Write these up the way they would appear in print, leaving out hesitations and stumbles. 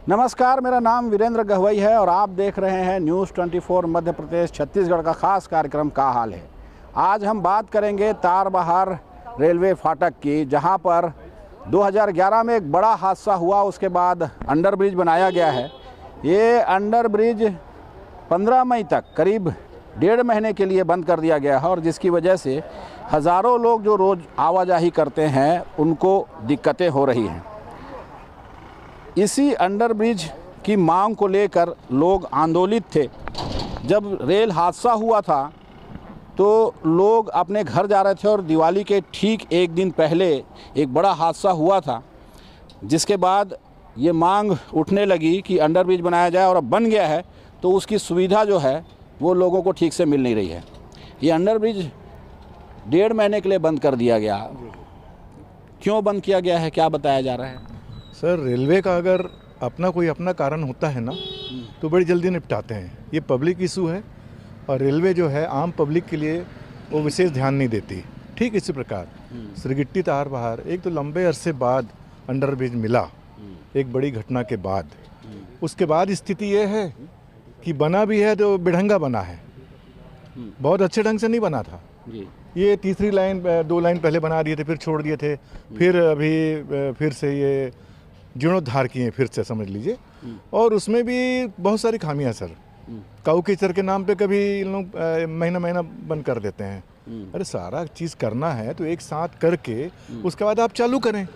नमस्कार, मेरा नाम वीरेंद्र गहवई है और आप देख रहे हैं न्यूज़ 24 मध्य प्रदेश छत्तीसगढ़ का खास कार्यक्रम का हाल है। आज हम बात करेंगे तारबहार रेलवे फाटक की, जहां पर 2011 में एक बड़ा हादसा हुआ। उसके बाद अंडरब्रिज बनाया गया है। ये अंडरब्रिज 15 मई तक करीब 1.5 महीने के लिए बंद कर दिया गया है और जिसकी वजह से हज़ारों लोग जो रोज़ आवाजाही करते हैं उनको दिक्कतें हो रही हैं। इसी अंडरब्रिज की मांग को लेकर लोग आंदोलित थे। जब रेल हादसा हुआ था तो लोग अपने घर जा रहे थे और दिवाली के ठीक एक दिन पहले एक बड़ा हादसा हुआ था, जिसके बाद ये मांग उठने लगी कि अंडरब्रिज बनाया जाए और अब बन गया है तो उसकी सुविधा जो है वो लोगों को ठीक से मिल नहीं रही है। ये अंडरब्रिज 1.5 महीने के लिए बंद कर दिया गया। क्यों बंद किया गया है, क्या बताया जा रहा है? सर, रेलवे का अगर कोई अपना कारण होता है ना तो बड़ी जल्दी निपटाते हैं। ये पब्लिक इशू है और रेलवे जो है आम पब्लिक के लिए वो विशेष ध्यान नहीं देती। ठीक इसी प्रकार सिरगिट्टी तारबहार एक तो लंबे अरसे बाद अंडरब्रिज मिला, एक बड़ी घटना के बाद। उसके बाद स्थिति ये है कि बना भी है तो बेढंगा बना है, बहुत अच्छे ढंग से नहीं बना था। ये तीसरी लाइन 2 लाइन पहले बना दिए थे, फिर छोड़ दिए थे, फिर अभी फिर से ये जीर्णोद्धार किए फिर से, समझ लीजिए। और उसमें भी बहुत सारी खामियां सर। काऊ कीचड़ के नाम पे कभी इन लोग महीना बंद कर देते हैं। अरे सारा चीज़ करना है तो एक साथ करके उसके बाद आप चालू करें,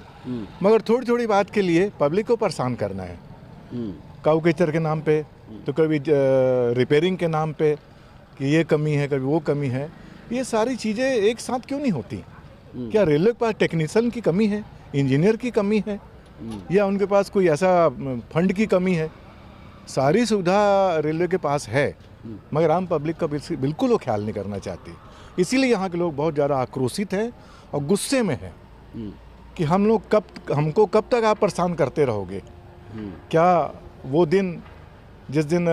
मगर थोड़ी थोड़ी बात के लिए पब्लिक को परेशान करना है। काऊ कीचड़ के नाम पे तो कभी रिपेयरिंग के नाम पे कि ये कमी है, कभी वो कमी है। ये सारी चीज़ें एक साथ क्यों नहीं होती? क्या रेलवे के पास टेक्नीशियन की कमी है, इंजीनियर की कमी है, या उनके पास कोई ऐसा फंड की कमी है? सारी सुविधा रेलवे के पास है, मगर आम पब्लिक का बिल्कुल वो ख्याल नहीं करना चाहती। इसीलिए यहाँ के लोग बहुत ज़्यादा आक्रोशित हैं और गुस्से में हैं कि हमको कब तक आप परेशान करते रहोगे। क्या वो दिन जिस दिन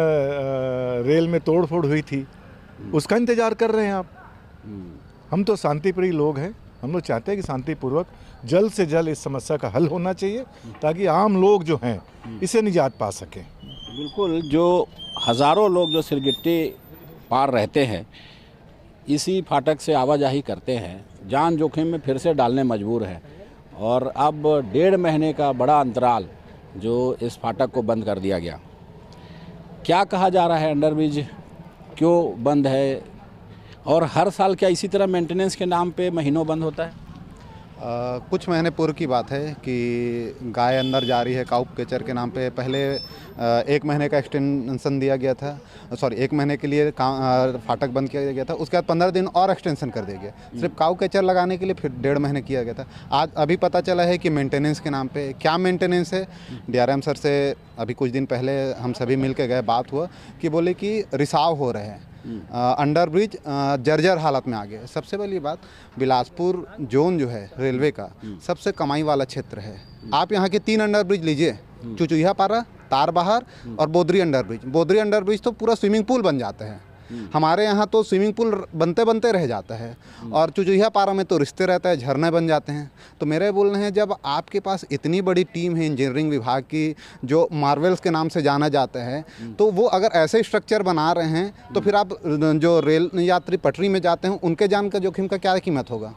रेल में तोड़ फोड़ हुई थी उसका इंतज़ार कर रहे हैं आप? हम तो शांतिप्रिय लोग हैं। हम लोग चाहते हैं कि शांतिपूर्वक जल्द से जल्द इस समस्या का हल होना चाहिए ताकि आम लोग जो हैं इसे निजात पा सकें। बिल्कुल, जो हज़ारों लोग जो सिरगिट्टी पार रहते हैं, इसी फाटक से आवाजाही करते हैं, जान जोखिम में फिर से डालने मजबूर हैं। और अब 1.5 महीने का बड़ा अंतराल जो इस फाटक को बंद कर दिया गया। क्या कहा जा रहा है, अंडरब्रिज क्यों बंद है? और हर साल क्या इसी तरह मेंटेनेंस के नाम पे महीनों बंद होता है? कुछ महीने पूर्व की बात है कि गाय अंदर जा रही है काऊ कीचड़ के नाम पे। पहले 1 महीने का एक्सटेंशन दिया गया था, 1 महीने के लिए फाटक बंद किया गया था। उसके बाद 15 दिन और एक्सटेंशन कर दिया गया, सिर्फ काऊ कीचड़ लगाने के लिए। फिर 1.5 महीने किया गया था। आज अभी पता चला है कि मेंटेनेंस के नाम पे क्या मेंटेनेंस है। DRM सर से अभी कुछ दिन पहले हम सभी मिल के गए, बात हुआ कि बोले कि रिसाव हो रहे हैं, अंडरब्रिज जर्जर हालत में आ गए। सबसे पहली बात, बिलासपुर जोन जो है रेलवे का सबसे कमाई वाला क्षेत्र है। आप यहाँ के 3 अंडरब्रिज लीजिए, चुचुहिया पारा, तारबहार और बोदरी अंडरब्रिज। बोदरी अंडरब्रिज तो पूरा स्विमिंग पूल बन जाते हैं। हमारे यहाँ तो स्विमिंग पूल बनते बनते रह जाता है और चुचुहिया पारा में तो रिश्ते रहता है, झरने बन जाते हैं। तो मेरे बोलने हैं, जब आपके पास इतनी बड़ी टीम है इंजीनियरिंग विभाग की जो मार्वल्स के नाम से जाना जाता है, तो वो अगर ऐसे स्ट्रक्चर बना रहे हैं तो फिर आप जो रेल यात्री पटरी में जाते हैं उनके जान का जोखिम का क्या कीमत होगा?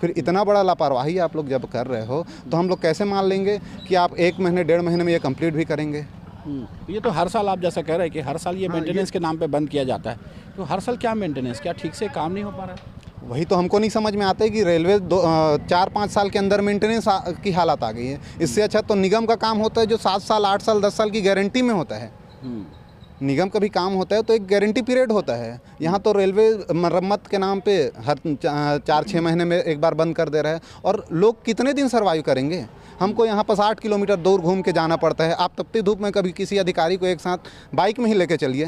फिर इतना बड़ा लापरवाही आप लोग जब कर रहे हो तो हम लोग कैसे मान लेंगे कि आप 1 महीने 1.5 महीने में ये कंप्लीट भी करेंगे? ये तो हर साल आप जैसा कह रहे हैं कि हर साल ये मेंटेनेंस के नाम पे बंद किया जाता है, तो हर साल क्या मेंटेनेंस, क्या ठीक से काम नहीं हो पा रहा है? वही तो हमको नहीं समझ में आता है कि रेलवे 4-5 साल के अंदर मेंटेनेंस की हालत आ गई है। इससे अच्छा तो निगम का काम होता है जो 7 साल 8 साल 10 साल की गारंटी में होता है। निगम का भी काम होता है तो एक गारंटी पीरियड होता है। यहाँ तो रेलवे मरम्मत के नाम पे हर 4-6 महीने में एक बार बंद कर दे रहा है और लोग कितने दिन सर्वाइव करेंगे? हमको यहाँ पर 60 किलोमीटर दूर घूम के जाना पड़ता है। आप तपती धूप में कभी किसी अधिकारी को एक साथ बाइक में ही लेके चलिए,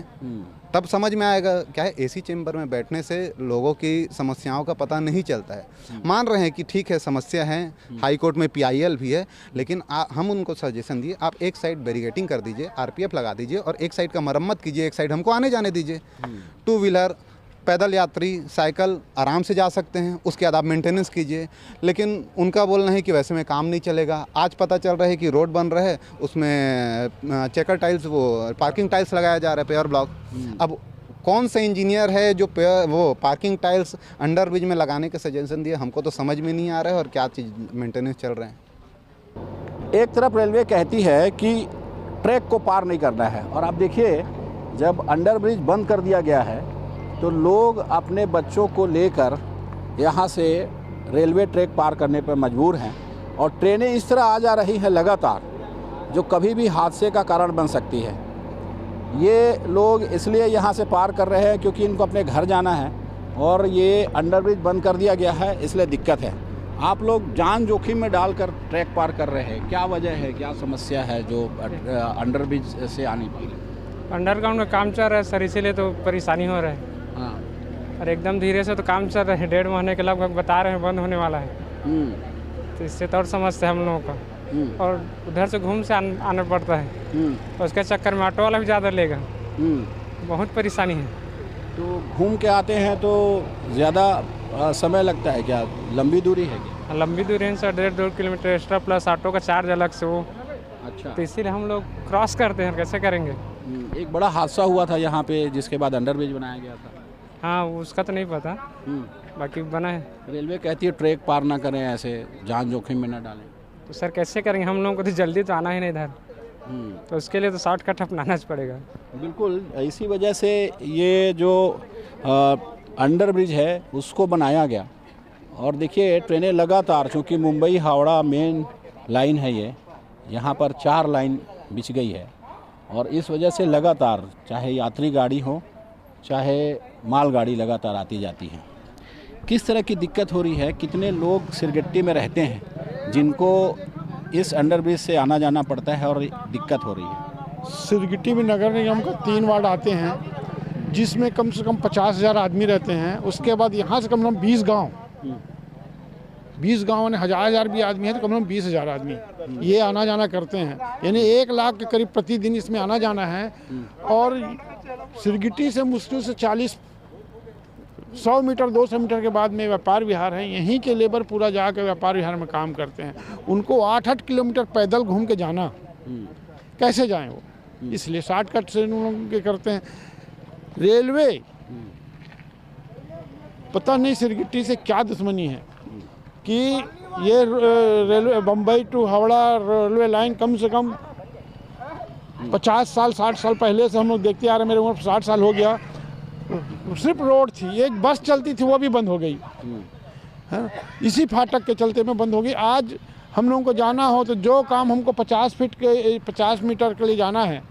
तब समझ में आएगा। क्या है, एसी चेंबर में बैठने से लोगों की समस्याओं का पता नहीं चलता है। मान रहे हैं कि ठीक है समस्या है, हाई कोर्ट में PIL भी है, लेकिन हम उनको सजेशन दिए, आप एक साइड बैरिकेडिंग कर दीजिए, RPF लगा दीजिए और एक साइड का मरम्मत कीजिए, एक साइड हमको आने जाने दीजिए। 2 व्हीलर पैदल यात्री साइकिल आराम से जा सकते हैं, उसके बाद आप मेंटेनेंस कीजिए। लेकिन उनका बोलना है कि वैसे में काम नहीं चलेगा। आज पता चल रहा है कि रोड बन रहा है, उसमें चेकर टाइल्स, वो पार्किंग टाइल्स लगाया जा रहा है, पेयर ब्लॉक। अब कौन सा इंजीनियर है जो वो पार्किंग टाइल्स अंडर ब्रिज में लगाने के सजेशन दिए, हमको तो समझ में नहीं आ रहा है। और क्या चीज़ मेंटेनेंस चल रहे हैं। एक तरफ रेलवे कहती है कि ट्रैक को पार नहीं करना है, और आप देखिए जब अंडर ब्रिज बंद कर दिया गया है तो लोग अपने बच्चों को लेकर यहाँ से रेलवे ट्रैक पार करने पर मजबूर हैं, और ट्रेनें इस तरह आ जा रही हैं लगातार जो कभी भी हादसे का कारण बन सकती है। ये लोग इसलिए यहाँ से पार कर रहे हैं क्योंकि इनको अपने घर जाना है, और ये अंडर ब्रिज बंद कर दिया गया है, इसलिए दिक्कत है। आप लोग जान जोखिम में डालकर ट्रैक पार कर रहे हैं, क्या वजह है, क्या समस्या है जो अंडर ब्रिज से आने पा रही? अंडरग्राउंड का काम चल रहा है सर, इसीलिए तो परेशानी हो रहा है। हाँ। और एकदम धीरे से तो काम चल रहा है, 1.5 महीने के लगभग बता रहे हैं बंद होने वाला है। तो इससे तो और समस्या है हम लोगों का, और उधर से घूम से आना पड़ता है, और उसके चक्कर में ऑटो वाला भी ज़्यादा लेगा। बहुत परेशानी है। तो घूम के आते हैं तो ज़्यादा समय लगता है क्या, लंबी दूरी है क्या? लंबी दूरी है sir, 1.5-2 kilometre extra, plus auto का चार्ज अलग से वो। अच्छा। तो इसीलिए हम लोग क्रॉस करते हैं, कैसे करेंगे। एक बड़ा हादसा हुआ था यहाँ पे, जिसके बाद अंडर ब्रिज बनाया गया था। हाँ, उसका तो नहीं पता, बाकी बना है। रेलवे कहती है ट्रैक पार ना करें, ऐसे जान जोखिम में ना डालें। तो सर कैसे करेंगे, हम लोगों को तो जल्दी तो आना ही नहीं इधर, तो उसके लिए तो शॉर्टकट अपनाना पड़ेगा। बिल्कुल, इसी वजह से ये जो अंडर ब्रिज है उसको बनाया गया। और देखिए ट्रेनें लगातार, चूँकि मुंबई हावड़ा मेन लाइन है ये, यहाँ पर 4 लाइन बिछ गई है, और इस वजह से लगातार चाहे यात्री गाड़ी हो चाहे मालगाड़ी लगातार आती जाती है। किस तरह की दिक्कत हो रही है, कितने लोग सिरगिट्टी में रहते हैं जिनको इस अंडर ब्रिज से आना जाना पड़ता है और दिक्कत हो रही है? सिरगिट्टी में नगर निगम का 3 वार्ड आते हैं, जिसमें कम से कम 50,000 आदमी रहते हैं। उसके बाद यहाँ से कम से कम 20 गाँव, 20 गाँव ने 1000 भी आदमी है तो कम से कम 20,000 आदमी ये आना जाना करते हैं। यानी 1 लाख के करीब प्रतिदिन इसमें आना जाना है। और सिरगिट्टी से मुश्किल से 100 मीटर 200 मीटर के बाद में व्यापार विहार है। यहीं के लेबर पूरा जाकर व्यापार विहार में काम करते हैं। उनको 8-8 किलोमीटर पैदल घूम के जाना, कैसे जाएं वो, इसलिए शॉर्टकट से उन लोग के करते हैं। रेलवे पता नहीं सिरगिट्टी से क्या दुश्मनी है कि ये railway Bambai to Howrah railway line कम से कम 50 साल 60 साल पहले से हम लोग देखते आ रहे हैं। मेरे उम्र 60 साल हो गया, सिर्फ रोड थी, एक बस चलती थी वो भी बंद हो गई है, इसी फाटक के चलते में बंद हो गई। आज हम लोगों को जाना हो तो जो काम हमको 50 मीटर के लिए जाना है,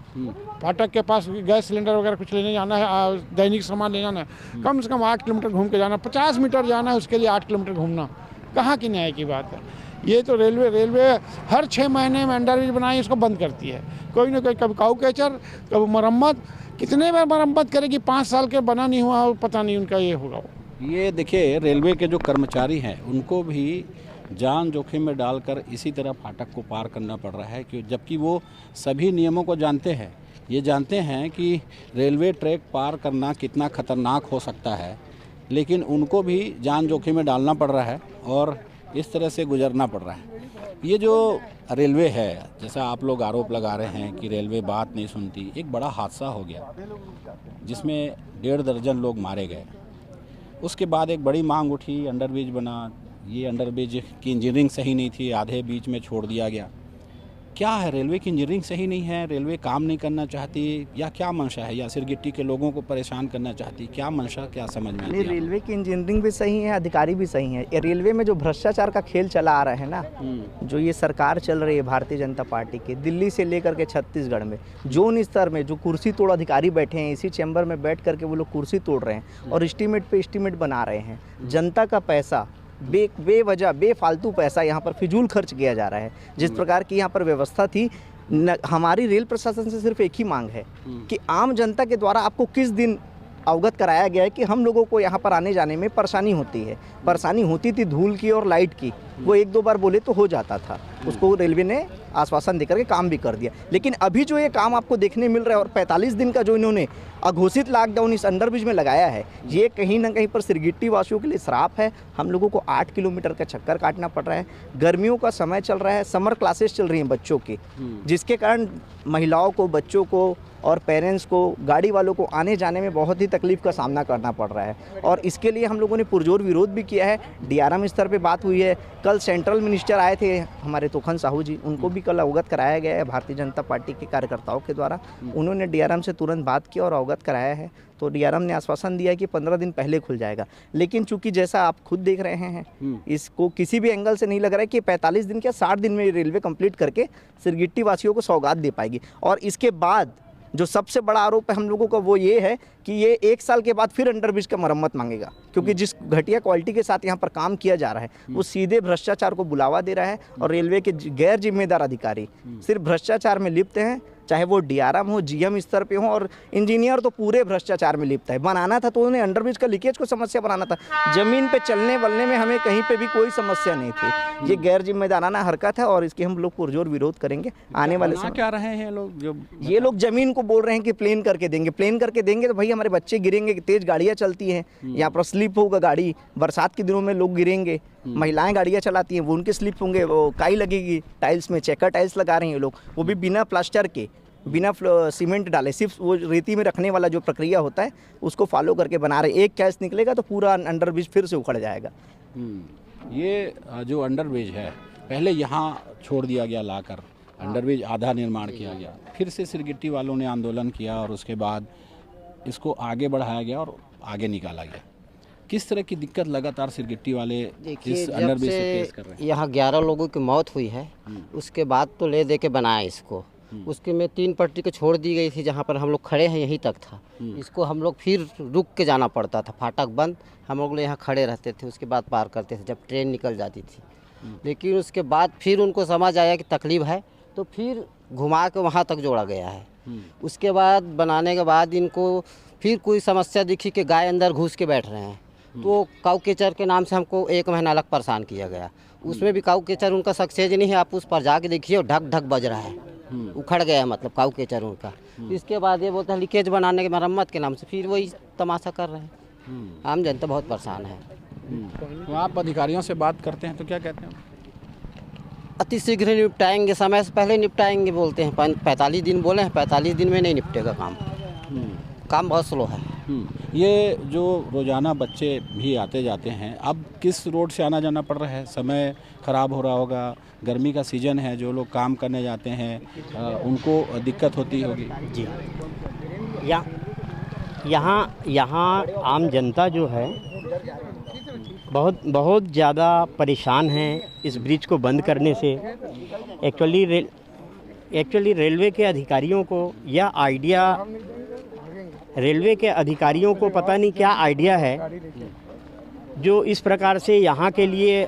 फाटक के पास गैस सिलेंडर वगैरह कुछ लेने जाना है, दैनिक सामान ले जाना है, कम से कम 8 किलोमीटर घूम के जाना। 50 मीटर जाना है, उसके लिए 8 किलोमीटर घूमना कहाँ की न्याय की बात है। ये तो रेलवे हर 6 महीने में अंडर ब्रिज बनाई, इसको बंद करती है। कोई ना कोई, कभी काऊ कैचर, कभी मरम्मत, कितने बार मरम्मत करेगी, 5 साल के बना नहीं हुआ, पता नहीं उनका ये होगा। ये देखिए रेलवे के जो कर्मचारी हैं उनको भी जान जोखिम में डालकर इसी तरह फाटक को पार करना पड़ रहा है, कि जबकि वो सभी नियमों को जानते हैं, ये जानते हैं कि रेलवे ट्रैक पार करना कितना खतरनाक हो सकता है, लेकिन उनको भी जान जोखिम में डालना पड़ रहा है और इस तरह से गुजरना पड़ रहा है। ये जो रेलवे है, जैसा आप लोग आरोप लगा रहे हैं कि रेलवे बात नहीं सुनती, एक बड़ा हादसा हो गया जिसमें 1.5 दर्जन लोग मारे गए। उसके बाद एक बड़ी मांग उठी, अंडर ब्रिज बना। ये अंडर ब्रिज की इंजीनियरिंग सही नहीं थी, आधे बीच में छोड़ दिया गया। क्या है, रेलवे की इंजीनियरिंग सही नहीं है, रेलवे काम नहीं करना चाहती, या क्या मंशा है, या सिरगिट्टी के लोगों को परेशान करना चाहती, क्या मंशा, क्या समझ में? नहीं, रेलवे की इंजीनियरिंग भी सही है, अधिकारी भी सही है। ये रेलवे में जो भ्रष्टाचार का खेल चला आ रहा है ना, जो ये सरकार चल रही है भारतीय जनता पार्टी की, दिल्ली से लेकर के छत्तीसगढ़ में जोन स्तर में जो कुर्सी तोड़ अधिकारी बैठे हैं, इसी चैम्बर में बैठ करके वो लोग कुर्सी तोड़ रहे हैं और एस्टीमेट पे एस्टीमेट बना रहे हैं। जनता का पैसा बेवजह बेफालतू पैसा यहाँ पर फिजूल खर्च किया जा रहा है। जिस प्रकार की यहाँ पर व्यवस्था थी, हमारी रेल प्रशासन से सिर्फ एक ही मांग है कि आम जनता के द्वारा आपको किस दिन अवगत कराया गया है कि हम लोगों को यहाँ पर आने जाने में परेशानी होती है। परेशानी होती थी धूल की और लाइट की, वो 1-2 बार बोले तो हो जाता था, उसको रेलवे ने आश्वासन देकर के काम भी कर दिया। लेकिन अभी जो ये काम आपको देखने मिल रहा है और 45 दिन का जो इन्होंने अघोषित लॉकडाउन इस अंडरब्रिज में लगाया है, ये कहीं ना कहीं पर सिरगिट्टी वासियों के लिए श्राप है। हम लोगों को 8 किलोमीटर का चक्कर काटना पड़ रहा है। गर्मियों का समय चल रहा है, समर क्लासेस चल रही हैं बच्चों की, जिसके कारण महिलाओं को, बच्चों को और पेरेंट्स को, गाड़ी वालों को आने जाने में बहुत ही तकलीफ का सामना करना पड़ रहा है। और इसके लिए हम लोगों ने पुरजोर विरोध भी किया है। डीआरएम स्तर पे बात हुई है। कल सेंट्रल मिनिस्टर आए थे हमारे तोखन साहू जी, उनको भी कल अवगत कराया गया है भारतीय जनता पार्टी के कार्यकर्ताओं के द्वारा। उन्होंने डीआरएम से तुरंत बात की और अवगत कराया है। तो डीआरएम ने आश्वासन दिया कि 15 दिन पहले खुल जाएगा। लेकिन चूंकि जैसा आप खुद देख रहे हैं, इसको किसी भी एंगल से नहीं लग रहा है कि 45 दिन या 60 दिन में रेलवे कंप्लीट करके सिरगिट्टी वासियों को सौगात दे पाएगी। और इसके बाद जो सबसे बड़ा आरोप है हम लोगों का वो ये है कि ये 1 साल के बाद फिर अंडरब्रिज का मरम्मत मांगेगा, क्योंकि जिस घटिया क्वालिटी के साथ यहाँ पर काम किया जा रहा है वो सीधे भ्रष्टाचार को बुलावा दे रहा है। और रेलवे के गैर जिम्मेदार अधिकारी सिर्फ भ्रष्टाचार में लिप्त हैं, चाहे वो डीआरएम हो, जीएम स्तर पे हो, और इंजीनियर तो पूरे भ्रष्टाचार में लिप्त है। बनाना था तो उन्हें अंडरब्रिज का लीकेज को समस्या बनाना था, जमीन पे चलने वलने में हमें कहीं पे भी कोई समस्या नहीं थी। ये गैर जिम्मेदाराना हरकत है और इसके हम लोग पुरजोर विरोध करेंगे आने वाले समय। क्या रहे हैं लोग, जो ये लोग जमीन को बोल रहे हैं कि प्लेन करके देंगे। प्लेन करके देंगे तो भाई हमारे बच्चे गिरेंगे, तेज गाड़ियाँ चलती हैं, यहाँ पर स्लिप होगा गाड़ी, बरसात के दिनों में लोग गिरेंगे, महिलाएं गाड़ियाँ चलाती हैं, वो उनके स्लिप होंगे, वो काई लगेगी टाइल्स में। चेकर टाइल्स लगा रहे हैं लोग, वो भी बिना प्लास्टर के, बिना सीमेंट डाले, सिर्फ वो रेती में रखने वाला जो प्रक्रिया होता है उसको फॉलो करके बना रहे। एक कैच निकलेगा तो पूरा अंडरब्रिज फिर से उखड़ जाएगा। ये जो अंडरब्रिज है पहले यहाँ छोड़ दिया गया लाकर, अंडरब्रिज आधा निर्माण किया गया, फिर से सिरगिट्टी वालों ने आंदोलन किया और उसके बाद इसको आगे बढ़ाया गया और आगे निकाला गया। किस तरह की दिक्कत लगातार सिरगिट्टी वाले इस अंडरब्रिज से फेस कर रहे हैं? यहाँ 11 लोगों की मौत हुई है, उसके बाद तो ले दे के बनाया इसको। उसके में 3 पट्टी को छोड़ दी गई थी, जहाँ पर हम लोग खड़े हैं यहीं तक था। इसको हम लोग फिर रुक के जाना पड़ता था, फाटक बंद, हम लोग यहाँ खड़े रहते थे, उसके बाद पार करते थे जब ट्रेन निकल जाती थी। लेकिन उसके बाद फिर उनको समझ आया कि तकलीफ है तो फिर घुमा के वहाँ तक जोड़ा गया है। उसके बाद बनाने के बाद इनको फिर कोई समस्या दिखी कि गाय अंदर घुस के बैठ रहे हैं, तो काऊ केचर के नाम से हमको 1 महीना अलग परेशान किया गया। उसमें भी काऊ केचर उनका सक्सेस नहीं है, आप उस पर जाके देखिए ढक ढक बज रहा है, उखड़ गया है, मतलब काऊ केचर उनका। इसके बाद ये बोलते हैं लीकेज बनाने के मरम्मत के नाम से फिर वही तमाशा कर रहे हैं। आम जनता बहुत परेशान है। तो आप अधिकारियों से बात करते हैं तो क्या कहते हैं? अति शीघ्र निपटाएंगे, समय से पहले निपटाएंगे बोलते हैं। 45 दिन बोले हैं, 45 दिन में नहीं निपटेगा काम। काम बहुत स्लो है। ये जो रोज़ाना बच्चे भी आते जाते हैं, अब किस रोड से आना जाना पड़ रहा है? समय ख़राब हो रहा होगा, गर्मी का सीज़न है, जो लोग काम करने जाते हैं उनको दिक्कत होती होगी। जी, यहाँ आम जनता जो है बहुत ज़्यादा परेशान है इस ब्रिज को बंद करने से। एक्चुअली रेलवे के अधिकारियों को यह आइडिया, रेलवे के अधिकारियों को पता नहीं क्या आइडिया है जो इस प्रकार से यहाँ के लिए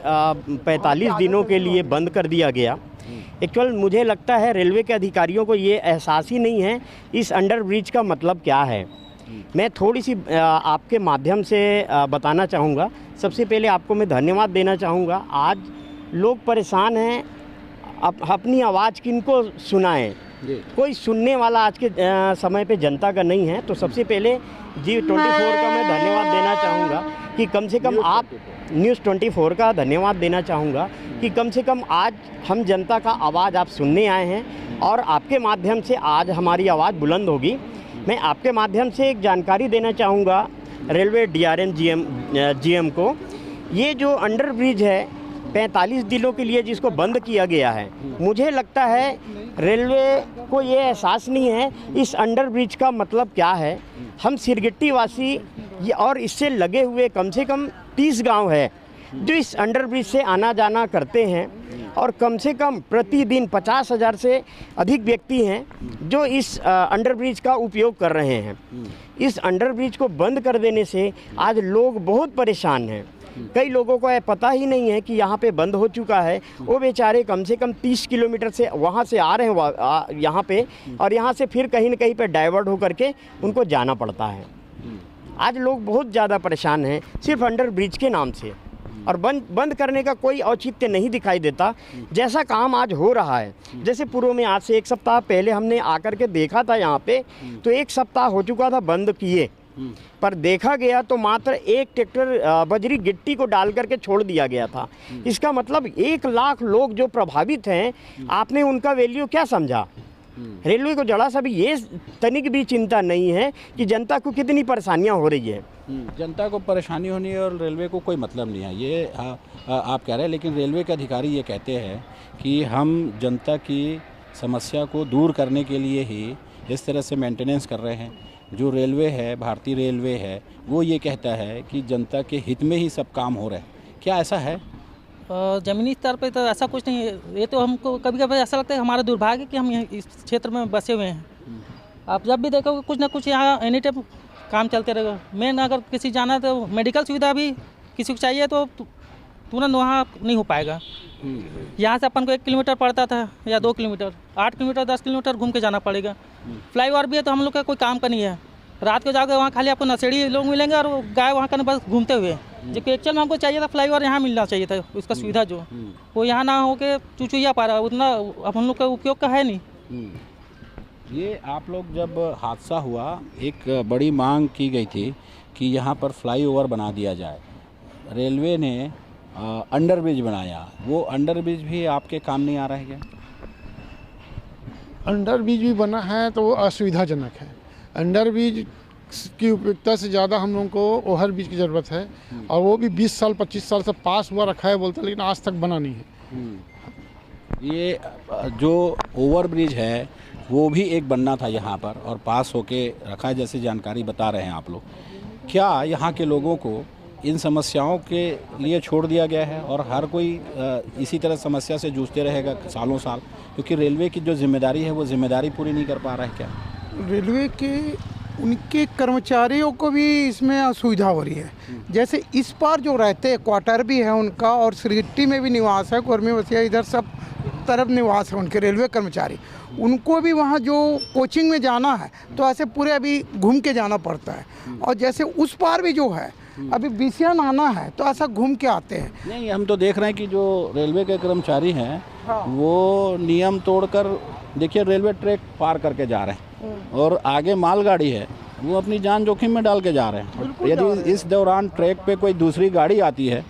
45 दिनों के लिए बंद कर दिया गया। एक्चुअल मुझे लगता है रेलवे के अधिकारियों को ये एहसास ही नहीं है इस अंडर ब्रिज का मतलब क्या है। मैं थोड़ी सी आपके माध्यम से बताना चाहूँगा। सबसे पहले आपको मैं धन्यवाद देना चाहूँगा। आज लोग परेशान हैं, अपनी आवाज़ किनको सुनाएं, कोई सुनने वाला आज के समय पे जनता का नहीं है। तो सबसे पहले G24 का मैं धन्यवाद देना चाहूँगा कि कम से कम आप न्यूज़ 24 का धन्यवाद देना चाहूँगा कि कम से कम आज हम जनता का आवाज़ आप सुनने आए हैं और आपके माध्यम से आज हमारी आवाज़ बुलंद होगी। मैं आपके माध्यम से एक जानकारी देना चाहूँगा रेलवे DRM GM को। ये जो अंडर ब्रिज है 45 दिनों के लिए जिसको बंद किया गया है, मुझे लगता है रेलवे को ये एहसास नहीं है इस अंडर ब्रिज का मतलब क्या है। हम सिरगिट्टी वासी और इससे लगे हुए कम से कम 30 गांव है जो इस अंडर ब्रिज से आना जाना करते हैं और कम से कम प्रतिदिन 50,000 से अधिक व्यक्ति हैं जो इस अंडर ब्रिज का उपयोग कर रहे हैं। इस अंडर ब्रिज को बंद कर देने से आज लोग बहुत परेशान हैं। कई लोगों को पता ही नहीं है कि यहाँ पे बंद हो चुका है। वो बेचारे कम से कम 30 किलोमीटर से वहाँ से आ रहे हैं यहाँ पे, और यहाँ से फिर कहीं न कहीं पे डाइवर्ट होकर के उनको जाना पड़ता है। आज लोग बहुत ज़्यादा परेशान हैं सिर्फ अंडर ब्रिज के नाम से। और बंद करने का कोई औचित्य नहीं दिखाई देता। जैसा काम आज हो रहा है, जैसे पूर्व में आज से 1 सप्ताह पहले हमने आकर के देखा था यहाँ पे, तो 1 सप्ताह हो चुका था बंद किए, पर देखा गया तो मात्र 1 ट्रैक्टर बजरी गिट्टी को डाल करके छोड़ दिया गया था। इसका मतलब 1 लाख लोग जो प्रभावित हैं, आपने उनका वैल्यू क्या समझा? रेलवे को जरा सा भी ये तनिक भी चिंता नहीं है कि जनता को कितनी परेशानियां हो रही है। जनता को परेशानी होनी है और रेलवे को कोई मतलब नहीं है, ये आप कह रहे हैं। लेकिन रेलवे के अधिकारी ये कहते हैं कि हम जनता की समस्या को दूर करने के लिए ही इस तरह से मेंटेनेंस कर रहे हैं। जो रेलवे है, भारतीय रेलवे है, वो ये कहता है कि जनता के हित में ही सब काम हो रहे हैं। क्या ऐसा है? ज़मीनी स्तर पे तो ऐसा कुछ नहीं है। ये तो हमको कभी कभी ऐसा लगता है हमारा दुर्भाग्य कि हम इस क्षेत्र में बसे हुए हैं। आप जब भी देखोगे कुछ ना कुछ यहाँ एनी टाइम काम चलते रहेगा। मेन अगर किसी जाना है तो मेडिकल सुविधा भी किसी को चाहिए तो तुरंत वहाँ नहीं हो पाएगा। यहाँ से अपन को 1 किलोमीटर पड़ता था या 2 किलोमीटर, 8 किलोमीटर 10 किलोमीटर घूम के जाना पड़ेगा। फ्लाईओवर भी है तो हम लोग का कोई काम का नहीं है। रात को जाकर वहाँ खाली आपको नशेड़ी लोग मिलेंगे और गाय वहाँ का बस घूमते हुए। जबकि एक्चुअल में हमको चाहिए था फ्लाईओवर यहाँ मिलना चाहिए था, उसका सुविधा जो वो यहाँ ना हो के चुचुया पा रहा, उतना अब हम लोग का उपयोग का है नहीं। ये आप लोग जब हादसा हुआ, एक बड़ी मांग की गई थी कि यहाँ पर फ्लाईओवर बना दिया जाए। रेलवे ने अंडरब्रिज बनाया, वो अंडरब्रिज भी आपके काम नहीं आ रहा है क्या? अंडरब्रिज भी बना है तो वो असुविधाजनक है। अंडरब्रिज की उपयोगिता से ज़्यादा हम लोगों को ओवरब्रिज की ज़रूरत है, और वो भी 20 साल 25 साल से पास हुआ रखा है बोलते, लेकिन आज तक बना नहीं है। ये जो ओवरब्रिज है वो भी एक बनना था यहाँ पर और पास होके रखा है, जैसे जानकारी बता रहे हैं आप लोग। क्या यहाँ के लोगों को इन समस्याओं के लिए छोड़ दिया गया है और हर कोई इसी तरह समस्या से जूझते रहेगा सालों साल? क्योंकि रेलवे की जो जिम्मेदारी है वो जिम्मेदारी पूरी नहीं कर पा रहा है क्या? रेलवे के उनके कर्मचारियों को भी इसमें असुविधा हो रही है। जैसे इस पार जो रहते हैं, क्वार्टर भी है उनका और श्रीगिट्टी में भी निवास है, कुर्मी वसिया, इधर सब तरफ निवास है उनके रेलवे कर्मचारी। उनको भी वहाँ जो कोचिंग में जाना है तो ऐसे पूरे अभी घूम के जाना पड़ता है। और जैसे उस पार भी जो है अभी बीसियान आना है तो ऐसा घूम के आते हैं। नहीं, हम तो देख रहे हैं कि जो रेलवे के कर्मचारी हैं वो नियम तोड़कर, देखिए, रेलवे ट्रैक पार करके जा रहे हैं और आगे मालगाड़ी है, वो अपनी जान जोखिम में डाल के जा रहे हैं। यदि इस दौरान ट्रैक पे कोई दूसरी गाड़ी आती है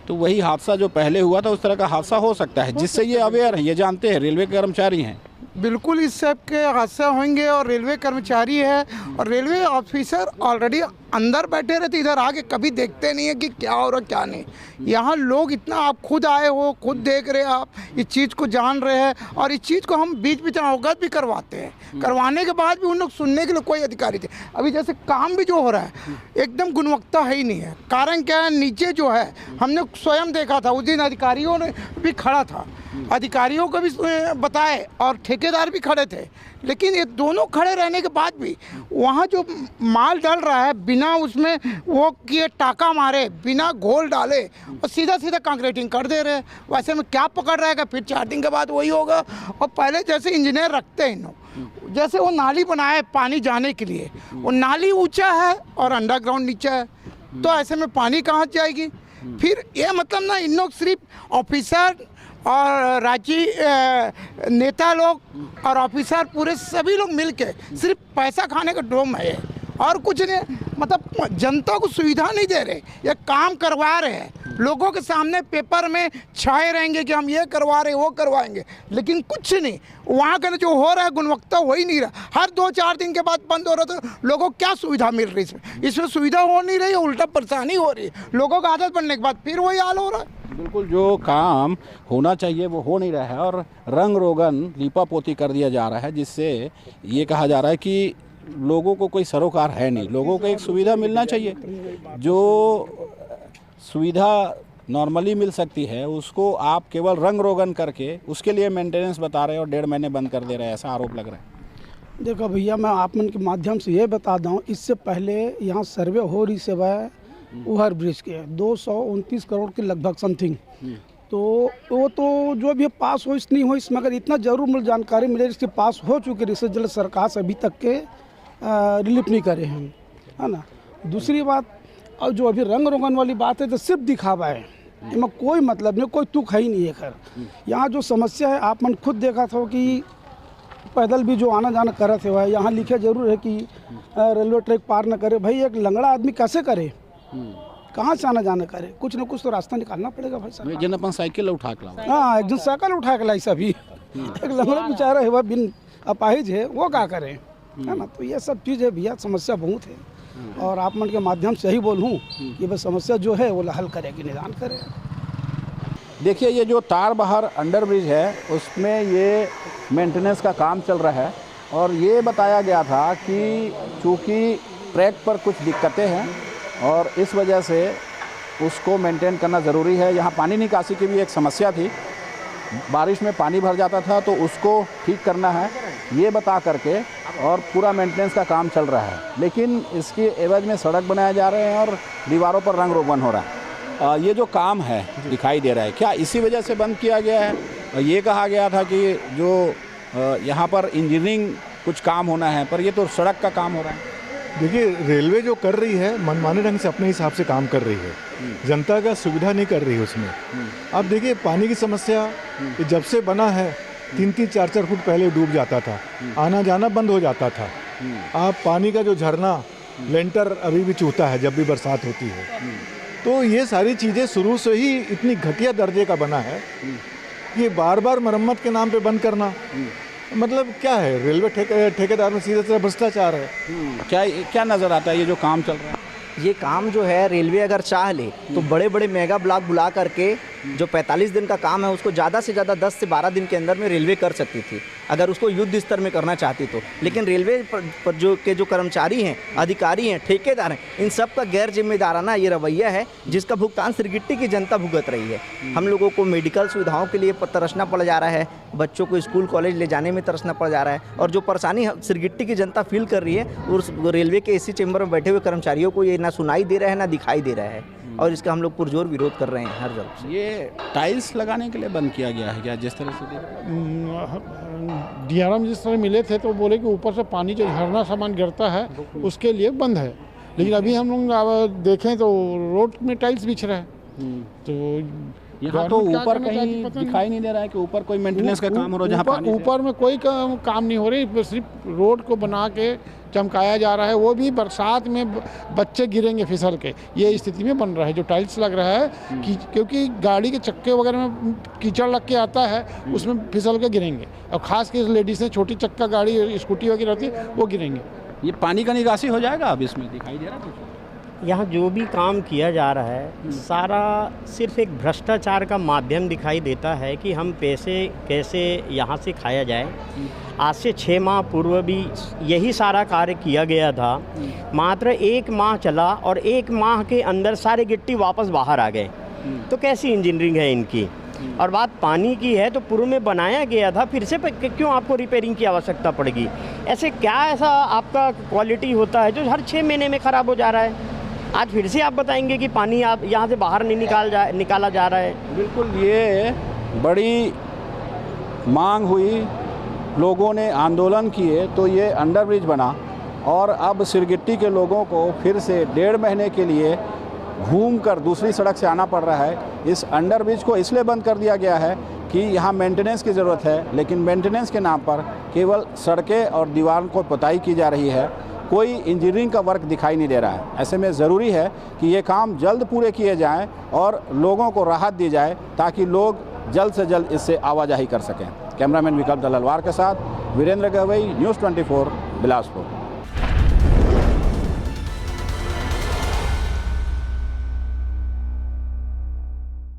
तो वही हादसा जो पहले हुआ था उस तरह का हादसा हो सकता है, जिससे ये अवेयर हैं, ये जानते हैं, रेलवे के कर्मचारी हैं। बिल्कुल इस सब के हादसे होंगे और रेलवे कर्मचारी है और रेलवे ऑफिसर ऑलरेडी अंदर बैठे रहते, इधर आके कभी देखते नहीं है कि क्या हो रहा क्या नहीं। यहाँ लोग इतना, आप खुद आए हो, खुद देख रहे हैं, आप इस चीज़ को जान रहे हैं और इस चीज़ को हम बीच बीच अवगत भी करवाते हैं। करवाने के बाद भी उन लोग सुनने के लिए कोई अधिकारी थे। अभी जैसे काम भी जो हो रहा है एकदम गुणवत्ता है ही नहीं है। कारण क्या है, नीचे जो है हमने स्वयं देखा था, उस दिन अधिकारियों ने भी खड़ा था, अधिकारियों को भी बताए और ठेकेदार भी खड़े थे, लेकिन ये दोनों खड़े रहने के बाद भी वहाँ जो माल डल रहा है बिना उसमें वो किए टाका मारे, बिना घोल डाले और सीधा सीधा कंक्रीटिंग कर दे रहे हैं। वैसे में क्या पकड़ रहेगा? फिर 4 दिन के बाद वही होगा। और पहले जैसे इंजीनियर रखते हैं लोग, जैसे वो नाली बनाए पानी जाने के लिए, वो नाली ऊँचा है और अंडरग्राउंड नीचा है, तो ऐसे में पानी कहाँ जाएगी? फिर ये मतलब ना, इन लोग सिर्फ ऑफिसर और राज्य नेता लोग और ऑफिसर पूरे सभी लोग मिलके सिर्फ पैसा खाने का ड्रोम है और कुछ नहीं। मतलब जनता को सुविधा नहीं दे रहे, ये काम करवा रहे हैं, लोगों के सामने पेपर में छाए रहेंगे कि हम ये करवा रहे वो करवाएंगे, लेकिन कुछ नहीं। वहाँ का जो हो रहा है गुणवत्ता हो ही नहीं रहा। हर 2-4 दिन के बाद बंद हो रहा, तो लोगों को क्या सुविधा मिल रही है? इसमें सुविधा हो नहीं रही है, उल्टा परेशानी हो रही है। लोगों का आदत बनने के बाद फिर वही हाल हो रहा है। बिल्कुल, जो काम होना चाहिए वो हो नहीं रहा है और रंग रोगन लीपापोती कर दिया जा रहा है, जिससे ये कहा जा रहा है कि लोगों को कोई सरोकार है नहीं। लोगों को एक सुविधा मिलना चाहिए, जो सुविधा नॉर्मली मिल सकती है उसको आप केवल रंग रोगन करके उसके लिए मेंटेनेंस बता रहे हैं और 1.5 महीने बंद कर दे रहे हैं, ऐसा आरोप लग रहा है। देखो भैया, मैं आप मन के माध्यम से ये बता दूँ, इससे पहले यहाँ सर्वे हो रही सेवा है ओवर ब्रिज के 229 करोड़ के लगभग समथिंग, तो वो तो जो भी पास हो इस नहीं हो, इसमें अगर इतना जरूर मुझे जानकारी मिले इसके पास हो चुके रिसर्च जल सरकार से अभी तक के रिलीफ नहीं करे हैं, है ना। दूसरी बात, और जो अभी रंग रोगन वाली बात है तो सिर्फ दिखावा है, इनमें कोई मतलब नहीं, कोई तुक है ही नहीं है। खैर यहाँ जो समस्या है आप मन खुद देखा था कि पैदल भी जो आना जाना कर थे वह यहाँ लिखे जरूर है कि रेलवे ट्रैक पार न करे। भाई एक लंगड़ा आदमी कैसे करे, कहाँ से आना जाना करे, कुछ ना कुछ तो रास्ता निकालना पड़ेगा भाई साहब। एक जन अपन साइकिल उठा के लाओ। हाँ, एक जन साइकिल उठा के लाई सभी, एक लंगड़ा बेचारा है वह बिन अपाहिज है, वो क्या करे, है ना। तो ये सब चीज़ है भैया, समस्या बहुत है और आप मन के माध्यम से ही बोलूँ कि बस समस्या जो है वो हल करेगी, निदान करे। देखिए ये जो तारबहार अंडर ब्रिज है उसमें ये मेंटेनेंस का काम चल रहा है और ये बताया गया था कि चूँकि ट्रैक पर कुछ दिक्कतें हैं और इस वजह से उसको मेंटेन करना ज़रूरी है। यहाँ पानी निकासी की भी एक समस्या थी, बारिश में पानी भर जाता था तो उसको ठीक करना है ये बता करके और पूरा मेंटेनेंस का काम चल रहा है। लेकिन इसके एवज में सड़क बनाए जा रहे हैं और दीवारों पर रंग रोगन हो रहा है। ये जो काम है दिखाई दे रहा है, क्या इसी वजह से बंद किया गया है? ये कहा गया था कि जो यहाँ पर इंजीनियरिंग कुछ काम होना है, पर ये तो सड़क का काम हो रहा है। देखिए रेलवे जो कर रही है मनमाने ढंग से अपने हिसाब से काम कर रही है, जनता का सुविधा नहीं कर रही है उसमें। अब देखिए पानी की समस्या जब से बना है 3-3, 4-4 फुट पहले डूब जाता था, आना जाना बंद हो जाता था। अब पानी का जो झरना लेंटर अभी भी चूहता है जब भी बरसात होती है। तो ये सारी चीज़ें शुरू से ही इतनी घटिया दर्जे का बना है, ये बार बार मरम्मत के नाम पे बंद करना मतलब क्या है? रेलवे ठेकेदार में सीधे तरह भ्रष्टाचार है। क्या नज़र आता है ये जो काम चल रहा है? ये काम जो है रेलवे अगर चाह ले तो बड़े बड़े मेगा ब्लॉक बुला करके जो 45 दिन का काम है उसको ज़्यादा से ज़्यादा 10 से 12 दिन के अंदर में रेलवे कर सकती थी अगर उसको युद्ध स्तर में करना चाहती तो। लेकिन रेलवे पर जो कर्मचारी हैं, अधिकारी हैं, ठेकेदार हैं, इन सब का गैर जिम्मेदाराना ये रवैया है जिसका भुगतान सिरगिट्टी की जनता भुगत रही है। हम लोगों को मेडिकल सुविधाओं के लिए तरसना पड़ जा रहा है, बच्चों को स्कूल कॉलेज ले जाने में तरसना पड़ जा रहा है और जो परेशानी सिरगिट्टी की जनता फील कर रही है उस रेलवे के एसी चैम्बर में बैठे हुए कर्मचारियों को ये ना सुनाई दे रहा है ना दिखाई दे रहा है और इसका हम लोग पुरजोर विरोध कर रहे हैं हर जगह। ये टाइल्स लगाने के लिए बंद किया गया है क्या? जिस तरह से DRM जिस तरह मिले थे तो बोले कि ऊपर से पानी जो झरना सामान गिरता है उसके लिए बंद है, लेकिन अभी हम लोग देखें तो रोड में टाइल्स बिछ रहा है। तो यहाँ तो ऊपर कहीं दिखाई नहीं दे रहा है कि ऊपर कोई मेंटेनेंस का काम हो रहा है। जहाँ ऊपर में कोई काम नहीं हो रही, सिर्फ रोड को बना के चमकाया जा रहा है, वो भी बरसात में बच्चे गिरेंगे फिसल के, ये स्थिति में बन रहा है। जो टाइल्स लग रहा है कि क्योंकि गाड़ी के चक्के वगैरह में कीचड़ लग के आता है उसमें फिसल के गिरेंगे और ख़ास कर लेडीज़ें छोटी चक्का गाड़ी स्कूटी वगैरह रहती है वो गिरेंगे। ये पानी का निकासी हो जाएगा अब इसमें दिखाई दे रहा है? यहाँ जो भी काम किया जा रहा है सारा सिर्फ एक भ्रष्टाचार का माध्यम दिखाई देता है कि हम पैसे कैसे यहाँ से खाया जाए। आज से 6 माह पूर्व भी यही सारा कार्य किया गया था, मात्र 1 माह चला और 1 माह के अंदर सारे गिट्टी वापस बाहर आ गए। तो कैसी इंजीनियरिंग है इनकी? और बात पानी की है तो पूर्व में बनाया गया था, फिर से क्यों आपको रिपेयरिंग की आवश्यकता पड़ेगी? ऐसे क्या ऐसा आपका क्वालिटी होता है जो हर 6 महीने में ख़राब हो जा रहा है? आज फिर से आप बताएंगे कि पानी आप यहाँ से बाहर नहीं निकाला जा रहा है। बिल्कुल, ये बड़ी मांग हुई, लोगों ने आंदोलन किए तो ये अंडरब्रिज बना और अब सिरगिट्टी के लोगों को फिर से 1.5 महीने के लिए घूमकर दूसरी सड़क से आना पड़ रहा है। इस अंडरब्रिज को इसलिए बंद कर दिया गया है कि यहाँ मेंटेनेंस की ज़रूरत है, लेकिन मेंटेनेंस के नाम पर केवल सड़कें और दीवार को पुताई की जा रही है, कोई इंजीनियरिंग का वर्क दिखाई नहीं दे रहा है। ऐसे में ज़रूरी है कि ये काम जल्द पूरे किए जाएं और लोगों को राहत दी जाए ताकि लोग जल्द से जल्द इससे आवाजाही कर सकें। कैमरामैन विकल्प दलालवार के साथ वीरेंद्र गहवई, न्यूज़ 24 बिलासपुर।